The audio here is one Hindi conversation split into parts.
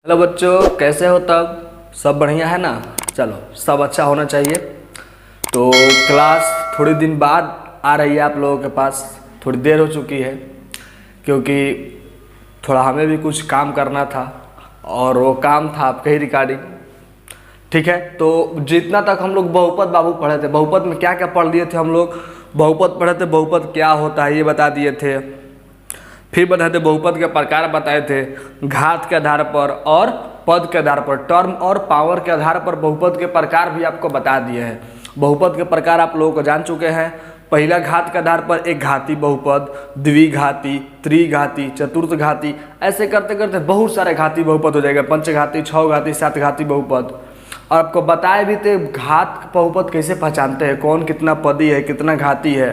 हेलो बच्चों, कैसे हो? तब सब बढ़िया है ना? चलो, सब अच्छा होना चाहिए। तो क्लास थोड़ी दिन बाद आ रही है आप लोगों के पास, थोड़ी देर हो चुकी है क्योंकि थोड़ा हमें भी कुछ काम करना था और वो काम था आपके ही रिगार्डिंग। ठीक है, तो जितना तक हम लोग बहुपद बाबू पढ़े थे, बहुपद में क्या क्या पढ़ लिए थे हम लोग, बहुपद पढ़े थे, बहुपद क्या होता है ये बता दिए थे, फिर बताए थे बहुपद के प्रकार बताए थे, घात के आधार पर और पद के आधार पर, टर्म और पावर के आधार पर बहुपद के प्रकार भी आपको बता दिए हैं। बहुपद के प्रकार आप लोगों को जान चुके हैं। पहला घात के आधार पर एक घाती बहुपद, द्विघाती, त्रिघाती, चतुर्थघाती, ऐसे करते करते बहुत सारे घाती बहुपद हो जाएगा, पंचघाती, छघाती, सातघाती बहुपद। और आपको बताए भी थे घात बहुपद कैसे पहचानते हैं, कौन कितना पदी है, कितना घाती है।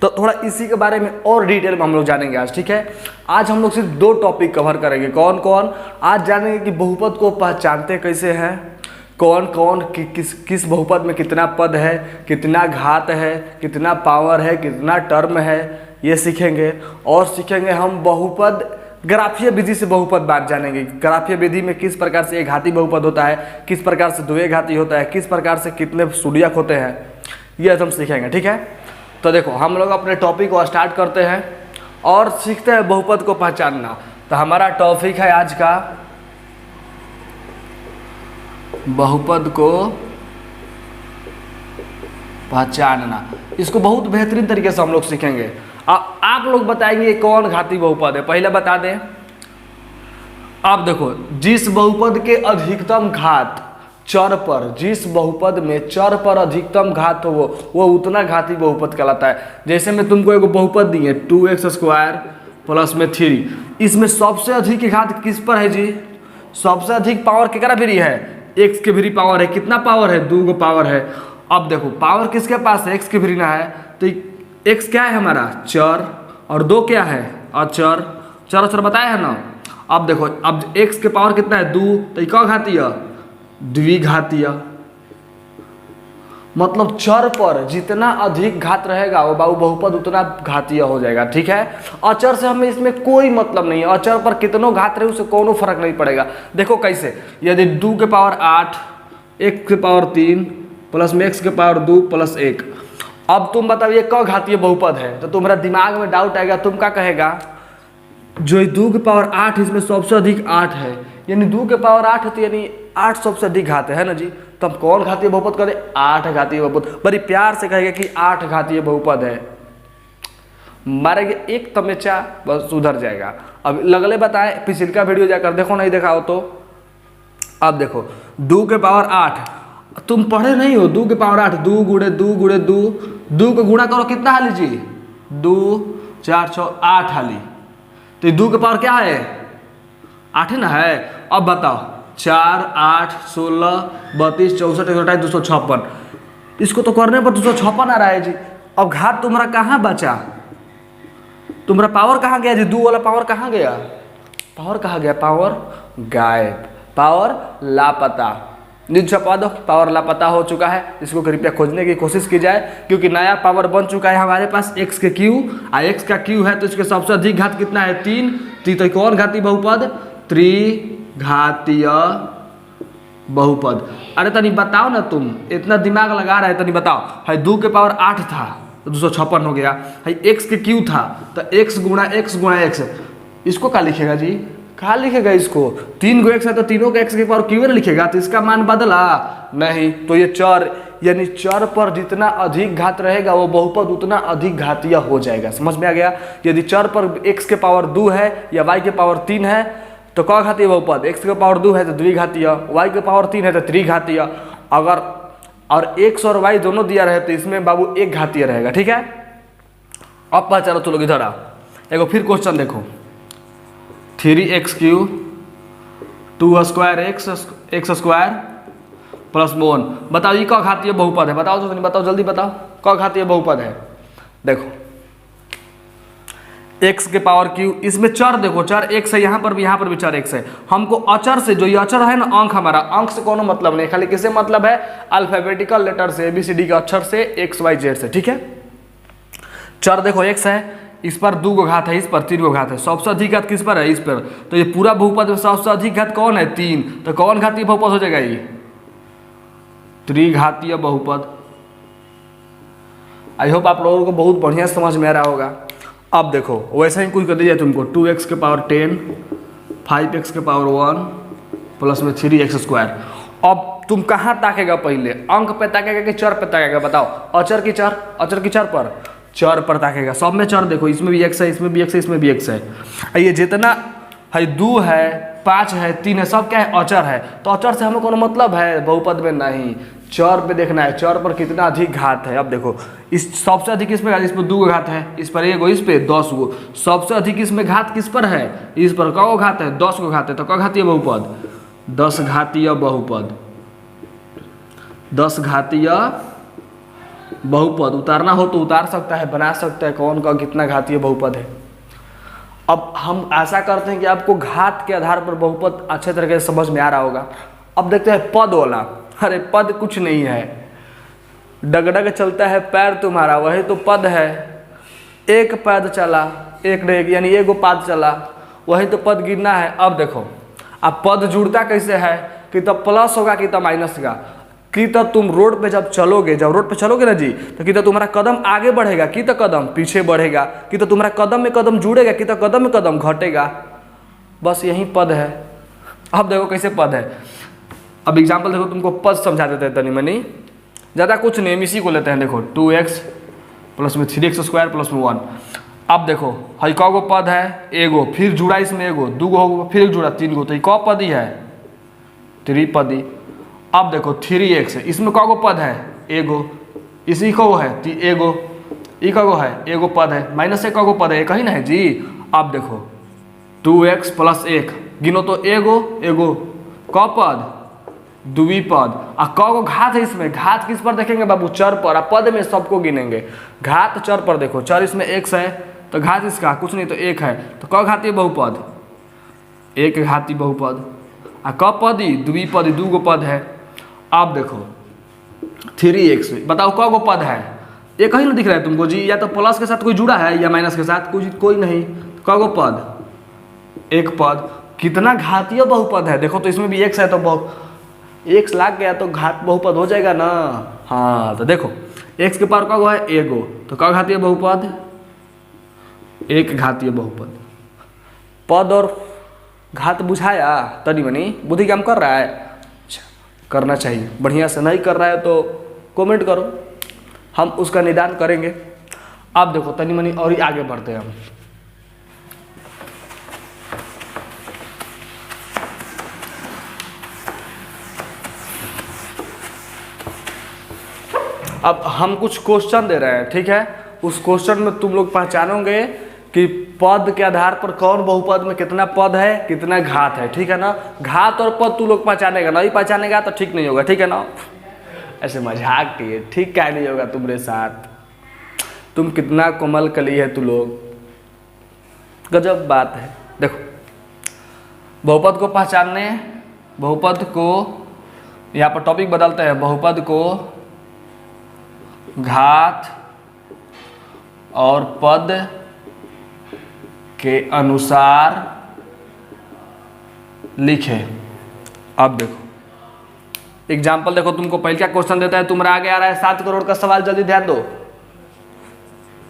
तो थोड़ा इसी के बारे में और डिटेल में हम लोग जानेंगे आज। ठीक है, आज हम लोग सिर्फ 2 टॉपिक कवर करेंगे। कौन कौन? आज जानेंगे कि बहुपद को पहचानते कैसे हैं, कौन कौन किस बहुपद में कितना पद है, कितना घात है, कितना पावर है, कितना टर्म है, ये सीखेंगे। और सीखेंगे हम बहुपद ग्राफीय विधि से बहुपद बात जानेंगे। ग्राफीय विधि में किस प्रकार से एक घाती बहुपद होता है, किस प्रकार से द्विघाती होता है, किस प्रकार से कितने सुडियक होते हैं, ये हम सीखेंगे। ठीक है, तो देखो हम लोग अपने टॉपिक को स्टार्ट करते हैं और सीखते हैं बहुपद को पहचानना। तो हमारा टॉपिक है आज का बहुपद को पहचानना। इसको बहुत बेहतरीन तरीके से हम लोग सीखेंगे। आप लोग बताएंगे कौन घाती बहुपद है, पहले बता दें। आप देखो, जिस बहुपद के अधिकतम घात चर पर, जिस बहुपद में चर पर अधिकतम घात हो वो उतना घाती बहुपद कहलाता है। जैसे मैं तुमको एक बहुपद दी है 2x² प्लस में 3, इसमें सबसे अधिक घात किस पर है जी? सबसे अधिक पावर कितना भिरी है? x के भिरी पावर है। कितना पावर है? 2 पावर है। अब देखो पावर किसके पास है? x के भिरी ना है, तो x क्या है हमारा? चर, और 2 क्या है? अचर। चर अचर बताया है ना। अब देखो, अब x के पावर कितना है? 2, तो क्या घातीय? द्विघातीय। मतलब चर पर जितना अधिक घात रहेगा वो बहुपद उतना घातीय हो जाएगा। ठीक है, अचर से हमें इसमें कोई मतलब नहीं है। अचर पर कितनों घात रहे उससे कोनो फर्क नहीं पड़ेगा। देखो कैसे, यदि 2 के पावर 8, x के पावर 3 प्लस में x के पावर 2 प्लस 1, अब तुम बताओ ये कौ घातीय बहुपद है? तो तुम्हारा दिमाग में डाउट आएगा, तुम क्या कहेगा? जो 2 के पावर 8 इसमें सबसे अधिक 8 है, यानी 2 के पावर 8 है, तो यानी 8 सबसे अधिक घात है ना जी। तो हम कौन घातीय बहुपद करें? 8 घातीय बहुपद। बड़ी प्यार से कहेगा कि 8 घातीय बहुपद है, मारेंगे एक तमेचा बस सुधर जाएगा। अब लगले बताए, पिछले वीडियो जाकर देखो, नहीं देखा हो तो। अब देखो 2 के पावर 8, तुम पढ़े नहीं हो? 2 के पावर 8, 2 गुणे 2 गुणे 2, 2 को गुणा करो कितना हाली जी? 2 4 6 8 हाली। तो 2 के पावर क्या है? 8 है ना है। अब बताओ 4 8 16 32 64 128 256, इसको तो करने पर 256 आ रहा है जी। अब घात तुम्हारा कहाँ बचा? तुम्हारा पावर कहाँ गया जी? 2 वाला पावर कहाँ गया? पावर कहाँ गया? पावर गायब, पावर लापता। छपा दो, पावर लापता हो चुका है। इसको कृपया खोजने की कोशिश की जाए, क्योंकि नया पावर बन चुका है हमारे पास x के q, x का q है, तो इसके सबसे अधिक घात कितना है? 3। तो कौन घाती बहुपद? त्रिघातीय बहुपद। अरे तनी बताओ ना, तुम इतना दिमाग लगा रहे, तनी बताओ। है 2 के पावर 8 था तो 256 हो गया। है x के q था तो x गुणा x, इसको क्या लिखेगा जी? क्या लिखेगा इसको? 3 को x है तो तीनों को x के पावर q लिखेगा, तो इसका मान बदला नहीं। तो ये चर, यानी चर पर जितना अधिक घात रहेगा वो बहुपद उतना अधिक घातीय हो जाएगा। समझ में आ गया? यदि चर पर x के पावर 2 है या y के पावर 3 है तो क्या घातीय बहुपद? x के पावर 2 है तो द्विघातीय, y के पावर 3 है तो त्रिघातीय। अगर और x और y दोनों दिया रहे तो इसमें बाबू एक घातीय रहेगा। ठीक है, अब पता चलो, चलो इधर आओ, एगो फिर क्वेश्चन देखो। 3x³ 2² प्लस 1, बताओ ये क्या घातीय बहुपद है? बताओ तो, बताओ जल्दी बताओ, क्या घातीय बहुपद है? देखो x के पावर q, इसमें चर देखो, चर x है, यहाँ पर भी चर x है। हमको अचर से, जो ये अचर है ना, अंक, हमारा अंक से कोनो मतलब नहीं, खाली किससे मतलब है? अल्फाबेटिकल लेटर से, ABCD के अक्षर से, x y z से। ठीक है, चर देखो x है, इस पर 2 गो घात है, इस पर 3 गो घात है, सबसे अधिक घात किस पर है, इस पर। तो ये पूरा बहुपद में सबसे अधिक घात कौन है, 3। तो कौन घातीय बहुपद हो जाएगा, ये त्रिघातीय बहुपद। आई होप आप लोगों को बहुत बढ़िया समझ में आ रहा होगा। अब देखो वैसा ही कुछ कर दीजिए तुमको 2x के पावर 10, 5x के पावर 1 प्लस में 3x स्क्वायर। अब तुम कहाँ ताकेगा, पहले अंक पे ताकेगा कि चर पे ताकेगा, बताओ। अचर की चर, अचर की चर पर, चर पर ताकेगा। सब में चर देखो, इसमें भी x है, इसमें भी x है, इसमें भी x है। ये जितना है 2 है, 5 है, 3 है, सब क्या है, अचर है। तो अचर से हमें कोनो मतलब है बहुपद में, नहीं। चर पे देखना है, चर पर कितना अधिक घात है। अब देखो इस सबसे अधिक इसमें 2 गो घात है, इस पर 1 गो, इस पे 10 गो। सबसे अधिक इसमें घात किस पर है, इस पर। क गो घात है, 10 गो घात है। तो क घातीय बहुपद, 10 घातीय बहुपद। 10 घातीय बहुपद उतारना हो तो उतार सकता है, बना सकता है कौन का कितना घातीय बहुपद है। अब हम आशा करते हैं कि आपको घात के आधार पर बहुपद अच्छे तरीके से समझ में आ रहा होगा। अब देखते हैं पद वाला। अरे पद कुछ नहीं है, डगडग चलता है पैर तुम्हारा, वही तो पद है। एक पैद चला, एक डेग यानी 1 गो पाद चला, वही तो पद गिनना है। अब देखो अब पद जुड़ता कैसे है, कि तब प्लस होगा कि तब माइनस का। कि तब तुम रोड पे जब चलोगे, जब रोड पे चलोगे ना जी, तो कि तो तुम्हारा कदम आगे बढ़ेगा, कि तो कदम पीछे बढ़ेगा, कि तो तुम्हारा कदम में कदम जुड़ेगा, कि तो कदम में कदम घटेगा। बस यही पद है। अब देखो कैसे पद है। अब एग्जाम्पल देखो, तुमको पद समझा देते हैं तनी मनी, ज़्यादा कुछ नहीं, इसी को लेते हैं। देखो 2x प्लस में 3x स्क्वायर प्लस में 1। अब देखो हई क गो पद है, 1 गो, फिर जुड़ा इसमें 1 गो, 2 गो होगा, फिर जुड़ा 3 गो, तो ये क पदी है, त्रिपदी। अब देखो 3x है, इसमें क गो पद है, 1 गो, इसी को है 1 गो, ई क गो है, 1 गो पद है, माइनस से क गो पद है, एक ही ना है जी। अब देखो 2x प्लस 1 गिनो तो 1 गो, 1 गो क पद, द्विपद। आ क गो घात है, इसमें घात किस पर देखेंगे बाबू, चर पर। आ पद में सबको गिनेंगे, घात चर पर देखो, चर इसमें x है तो घात इसका कुछ नहीं तो 1 है, तो क घातीय बहुपद, 1 घातीय बहुपद। आ क पदी, द्विपदी, 2 गो पद है। अब देखो 3x, बताओ क गो पद है, एक ही ना दिख रहा है तुमको जी, या तो प्लस के साथ कोई जुड़ा है या माइनस के साथ कोई नहीं। क गो पद, 1 पद। कितना घातीय बहुपद है देखो, तो इसमें भी x है तो x लाग गया तो घात बहुपद हो जाएगा ना। हाँ तो देखो x के पावर क गो है, 1 गो, तो क घातीय बहुपद, 1 घातीय बहुपद। पद और घात बुझाया, तनी मनी बुद्धि काम कर रहा है, अच्छा करना चाहिए। बढ़िया से नहीं कर रहा है तो कमेंट करो, हम उसका निदान करेंगे। अब देखो तनी मनी और ही आगे बढ़ते हैं हम। अब हम कुछ क्वेश्चन दे रहे हैं, ठीक है। उस क्वेश्चन में तुम लोग पहचानोगे कि पद के आधार पर कौन बहुपद में कितना पद है, कितना घात है, ठीक है ना। घात और पद तू लोग पहचानेगा, नहीं पहचानेगा तो ठीक नहीं होगा, ठीक है ना। ऐसे मजाक किए, ठीक क्या नहीं होगा तुम्हारे साथ। तुम कितना कोमल कली है तू लोग, गजब बात है। देखो बहुपद को पहचानने, बहुपद को यहाँ पर टॉपिक बदलते हैं, बहुपद को घात और पद के अनुसार लिखे। अब देखो एग्जाम्पल देखो, तुमको पहले क्या क्वेश्चन देता है, तुम्हारा आगे आ रहा है 7 करोड़ का सवाल, जल्दी ध्यान दो।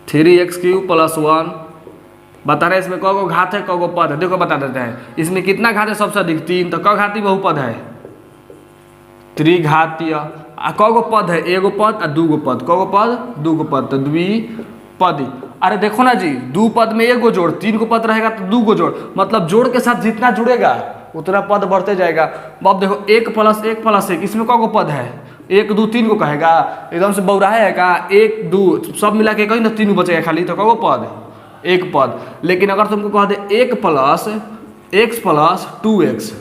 3x³ + 1 बता रहे हैं, इसमें क गो घात है, क गो पद है। देखो बता देते हैं इसमें कितना घात है, सबसे अधिक 3, तो क घातीय बहुपद है, त्रिघातीय। आ क गो पद है, 1 गो पद और 2 गो पद, क गो पद, 2 गो पद, तो द्विपदी। अरे देखो ना जी, 2 पद में 1 गो जोड़, 3 गो पद रहेगा तो 2 गो जोड़, मतलब जोड़ के साथ जितना जुड़ेगा उतना पद बढ़ते जाएगा। अब देखो 1 + 1 + 1, इसमें क गो पद है, 1 2 3 को कहेगा, एकदम से बौराहे है का, 1 2 सब मिला के कहीं ना 3 बचेगा खाली, तो क गो पद, 1 पद। लेकिन अगर तुमको कह दे 1 + x + 2x,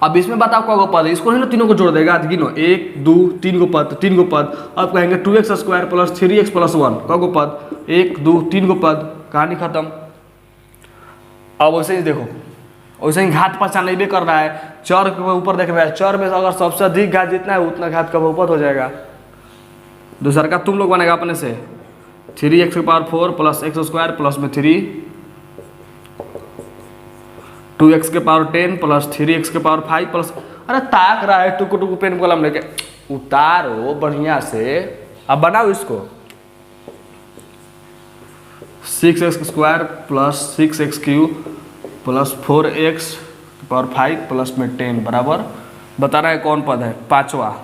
अब इसमें बताओ क गो पद है, इसको नहीं ना तीनों को जोड़ देगा, गिनो 1 2 3 गो पद, 3 गो पद। अब कहेंगे 2x² + 3x + 1, क गो पद, 1 2 3 गो पद, कहानी खत्म। अब वैसे ही देखो, वैसे ही घात पहचान कर रहा है, चर के ऊपर देख रहा है, चर में अगर सबसे अधिक घात जितना है उतना घात का बहुपद हो जाएगा। दूसरा का तुम लोग बनेगा अपने से, 3x की power 4 plus x square plus में 3, 2x के पावर 10 प्लस 3x के पावर 5 प्लस, अरे ताक रहा है टुकु टुकु पेन कलम लेके, उतारो बढ़िया से। अब बनाओ इसको, 6x square plus 6x cube plus 4x power 5 plus में 10 बराबर, बता रहा है कौन पद है, पांचवा।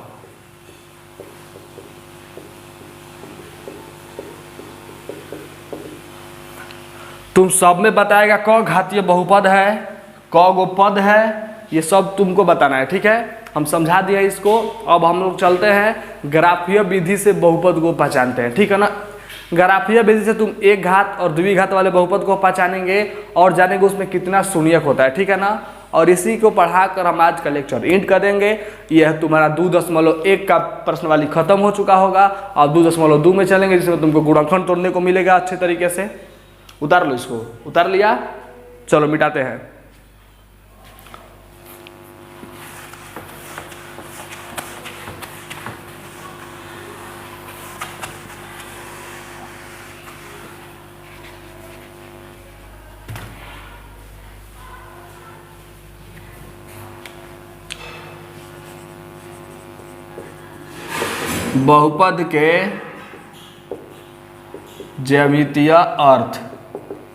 तुम सब में बताएगा क घातीय बहुपद है, क गो पद है, ये सब तुमको बताना है, ठीक है। हम समझा दिए इसको। अब हम लोग चलते हैं ग्राफीय विधि से बहुपद को पहचानते हैं, ठीक है ना। ग्राफीय विधि से तुम एक घात और द्विघात वाले बहुपद को पहचानेंगे और जानेंगे उसमें कितना शून्यक होता है, ठीक है ना। और इसी को पढ़ाकर हम आज का लेक्चर एंड कर देंगे। यह तुम्हारा 2.1 का प्रश्नवाली खत्म हो चुका होगा। अब 2.2 में चलेंगे जिसमें तुमको गुणनखंड तोड़ने को मिलेगा अच्छे तरीके से। उतार लो इसको, उतार लिया, चलो मिटाते हैं। बहुपद के ज्यामितीय अर्थ।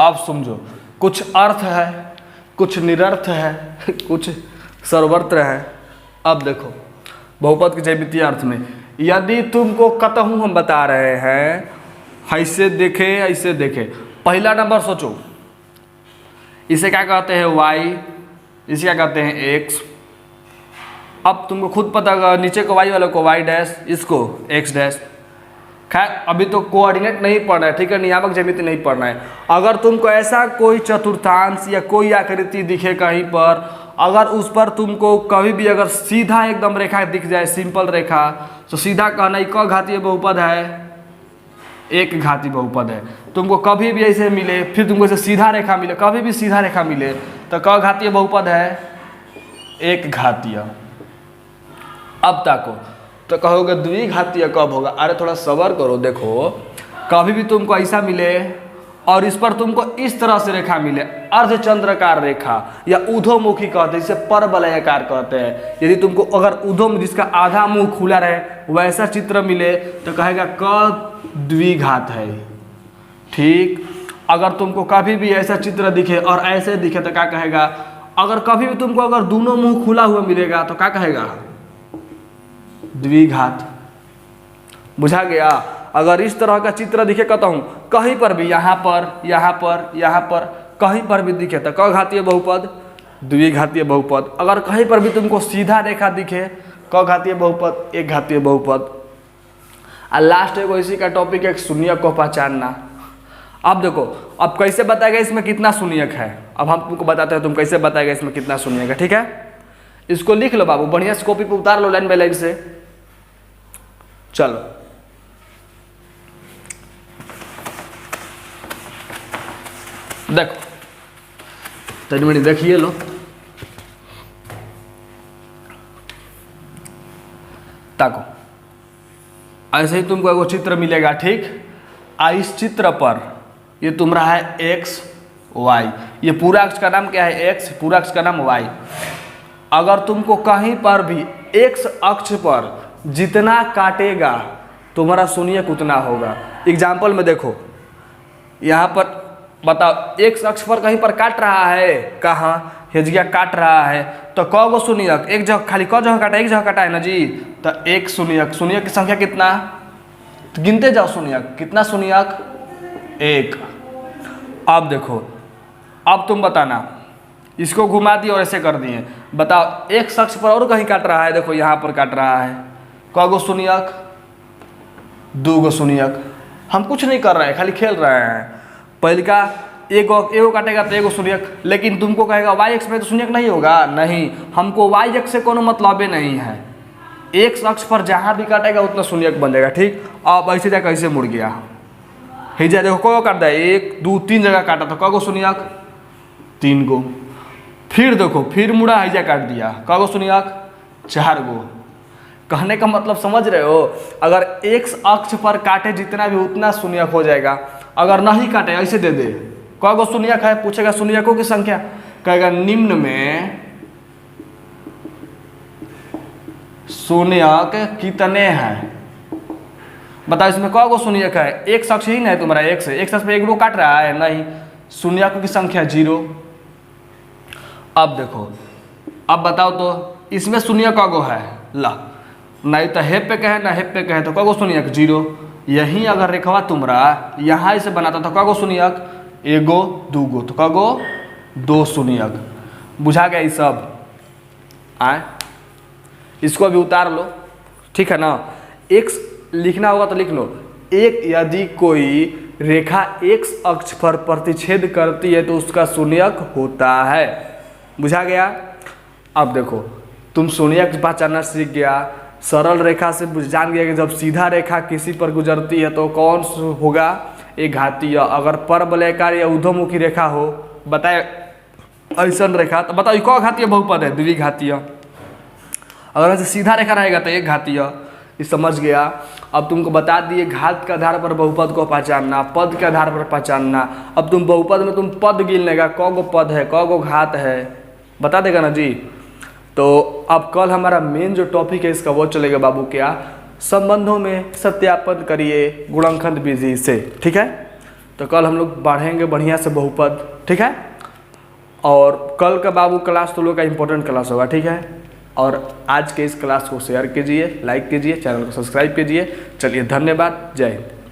अब समझो, कुछ अर्थ है, कुछ निरर्थ है, कुछ सर्वत्र है। अब देखो बहुपद के ज्यामितीय अर्थ में यदि तुमको कतहूँ हम बता रहे हैं ऐसे देखे ऐसे देखे, पहला नंबर सोचो, इसे क्या कहते हैं y, इसे क्या कहते हैं x। अब तुमको खुद पता होगा, नीचे को y वाले को y डैश, इसको x डैश। खैर अभी तो कोऑर्डिनेट नहीं पढ़ना है, ठीक है, नियामक ज्यामिति नहीं पढ़ना है। अगर तुमको ऐसा कोई चतुर्थांश या कोई आकृति दिखे कहीं पर, अगर उस पर तुमको कभी भी अगर सीधा एकदम रेखा दिख जाए, सिंपल रेखा, तो सीधा कहना ही क घातीय बहुपद है, एक घातीय बहुपद है। तुमको कभी भी ऐसे मिले, फिर तुमको ऐसे सीधा रेखा मिले, कभी भी सीधा रेखा मिले, तो क घातीय बहुपद है, एक घातीय। अब ताको तो कहोगे द्विघातीय कब होगा, अरे थोड़ा सब्र करो। देखो कभी भी तुमको ऐसा मिले और इस पर तुमको इस तरह से रेखा मिले, अर्धचंद्राकार रेखा या ऊर्ध्वमुखी कहते हैं, इसे परवलयाकार कहते हैं। यदि तुमको अगर ऊर्ध्व जिसका आधा मुंह खुला रहे वैसा चित्र मिले तो कहेगा क द्विघात है, ठीक। अगर तुमको कभी भी ऐसा चित्र दिखे और ऐसे दिखे तो क्या कहेगा, अगर कभी भी तुमको अगर दोनों मुंह खुला हुआ मिलेगा तो क्या कहेगा, द्विघात। बुझा गया। अगर इस तरह का चित्र दिखे कहता हूँ कहीं पर भी, यहाँ पर, यहाँ पर, यहाँ पर, कहीं पर भी दिखे तो क घातीय बहुपद, द्विघातीय बहुपद। अगर कहीं पर भी तुमको सीधा रेखा दिखे, क घातीय बहुपद, एक घातीय बहुपद। और लास्ट एक इसी का टॉपिक है शून्यक को पहचानना। अब देखो, अब कैसे बताएगा इसमें कितना शून्यक है, अब हम तुमको बताते हैं तुम कैसे बताएगा इसमें कितना शून्यक है, ठीक है। इसको लिख लो बाबू, बढ़िया से कॉपी पे उतार लो लाइन बाय लाइन से। चलो देखो, तनी मनी देखिए लो। ताको ऐसे ही तुमको एगो चित्र मिलेगा, ठीक। इस चित्र पर ये तुम्हारा है एक्स वाई, ये पूरा अक्ष का नाम क्या है, एक्स, पूरा अक्ष का नाम वाई। अगर तुमको कहीं पर भी एक्स अक्ष पर जितना काटेगा तुम्हारा शून्यक उतना होगा। एग्जाम्पल में देखो, यहाँ पर बताओ एक्स अक्ष पर कहीं पर काट रहा है, कहाँ, हेजिया काट रहा है, तो क गो शून्यक, एक जगह खाली क जगह काटा, एक जगह काटा है ना जी, तो एक शून्यक। शून्यक की संख्या कितना, तो गिनते जाओ शून्यक, कितना शून्यक, एक। अब देखो, अब तुम बताना, इसको घुमा दिए और ऐसे कर दिए, बताओ एक शख्स पर और कहीं काट रहा है, देखो यहाँ पर काट रहा है, क गो शून्यक, दो गो शून्यक। हम कुछ नहीं कर रहे हैं, खाली खेल रहे हैं। पहले का एगो काटेगा तो एगो शून्यक, लेकिन तुमको कहेगा वाई एक्स में तो शून्यक नहीं होगा, नहीं, हमको वाई एक्स से कोनो मतलब ही नहीं है। एक अक्ष पर जहाँ भी काटेगा उतना शून्यक बन जाएगा, ठीक। अब ऐसे जाकर कैसे मुड़ गया, हिजा देखो को काट दिया, एक दो तीन जगह काटा तो कगो शून्यक, तीन गो। फिर देखो फिर मुड़ा हिजा काट दिया, कगो शून्यक, चार गो। कहने का मतलब समझ रहे हो, अगर x अक्ष पर काटे जितना भी उतना शून्यक हो जाएगा, अगर नहीं काटे ऐसे दे दे क गो शून्यक है, पूछेगा शून्यकों की संख्या, कहेगा निम्न में शून्यक कितने हैं, बताओ इसमें क गो शून्यक है, एक अक्ष ही नहीं तुम्हारा x है, x अक्ष पे एक रो काट रहा है नहीं, शून्यकों की संख्या 0। अब देखो, अब बताओ तो इसमें शून्य क गो है, ला नहीं तो हे पे कहे ना हे पे कहे तो क गो शून्यक 0। यहीं अगर रेखवा तुम्हारा यहाँ से बनाता तो क गो शून्यक, एगो दूगो तो क गो 2 शून्यक। बुझा गया ये सब आए, इसको भी उतार लो, ठीक है ना। x लिखना होगा तो लिख लो, एक यदि कोई रेखा x अक्ष पर प्रतिच्छेद करती है तो उसका शून्यक होता है। बुझा गया। अब देखो तुम शून्यक पहचानना सीख गया, सरल रेखा से जान गया कि जब सीधा रेखा किसी पर गुजरती है तो कौन होगा, एक घातीय। अगर परवलयाकार या ऊर्ध्वमुखी रेखा हो, बताए ऐसा रेखा तो बताओ क घातीय बहुपद है, द्विघातीय। अगर ऐसे सीधा रेखा रहेगा तो एक घातीय। ये समझ गया। अब तुमको बता दिए घात के आधार पर बहुपद को पहचानना, पद के आधार पर पहचानना। अब तुम बहुपद में तुम पद गिन लेगा, क गो पद है, क गो घात है, बता देगा ना जी। तो अब कल हमारा मेन जो टॉपिक है इसका वो चलेगा बाबू, क्या संबंधों में सत्यापन करिए गुणनखंड विधि से, ठीक है। तो कल हम लोग बढ़ेंगे बढ़िया से बहुपद, ठीक है। और कल का बाबू क्लास तो लोग का इंपॉर्टेंट क्लास होगा, ठीक है। और आज के इस क्लास को शेयर कीजिए, लाइक कीजिए, चैनल को सब्सक्राइब कीजिए। चलिए धन्यवाद, जय हिंद।